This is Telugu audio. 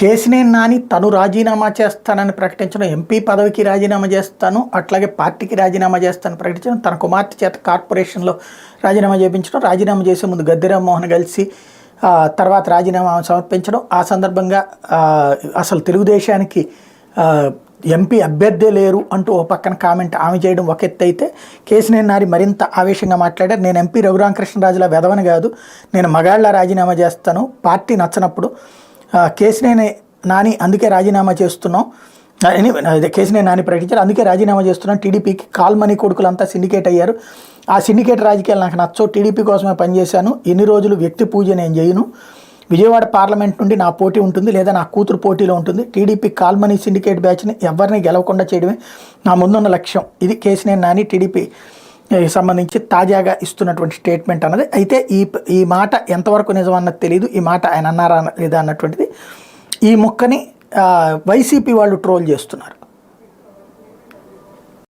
కేశినేని నాని తను రాజీనామా చేస్తానని ప్రకటించడం, ఎంపీ పదవికి రాజీనామా చేస్తాను, అట్లాగే పార్టీకి రాజీనామా చేస్తాను ప్రకటించడం, తన కుమార్తె చేత కార్పొరేషన్లో రాజీనామా చేయించడం, రాజీనామా చేసే ముందు గద్దె రామ్మోహన్ కలిసి తర్వాత రాజీనామా సమర్పించడం, ఆ సందర్భంగా అసలు తెలుగుదేశానికి ఎంపీ అభ్యర్థే లేరు అంటూ ఓ పక్కన కామెంట్ ఆమె చేయడం ఒక ఎత్తు అయితే, కేశినేని నాని మరింత ఆవేశంగా మాట్లాడారు. నేను ఎంపీ రఘురామకృష్ణరాజులా వెదవని కాదు, నేను మగాళ్ళ రాజీనామా చేస్తాను, పార్టీ నచ్చనప్పుడు కేశినేని నాని అందుకే రాజీనామా చేస్తున్నాం, కేశినేని నాని ప్రకటించారు, అందుకే రాజీనామా చేస్తున్నాం. టీడీపీకి కాల్మనీ కొడుకులంతా సిండికేట్ అయ్యారు, ఆ సిండికేట్ రాజకీయాలు నాకు నచ్చవు, టీడీపీ కోసమే పనిచేశాను, ఎన్ని రోజులు వ్యక్తి పూజ నేను చేయను, విజయవాడ పార్లమెంట్ నుండి నా పోటీ ఉంటుంది లేదా నా కూతురు పోటీలో ఉంటుంది, టీడీపీ కాల్మనీ సిండికేట్ బ్యాచ్ని ఎవరిని గెలవకుండా చేయడమే నా ముందున్న లక్ష్యం. ఇది కేశినేని నాని టీడీపీ సంబంధించి తాజాగా ఇస్తున్నటువంటి స్టేట్మెంట్ అన్నది. అయితే ఈ మాట ఎంతవరకు నిజం అన్నది తెలియదు, ఈ మాట ఆయన అన్నారా లేదా అన్నటువంటిది. ఈ ముక్కని వైసీపీ వాళ్ళు ట్రోల్ చేస్తున్నారు.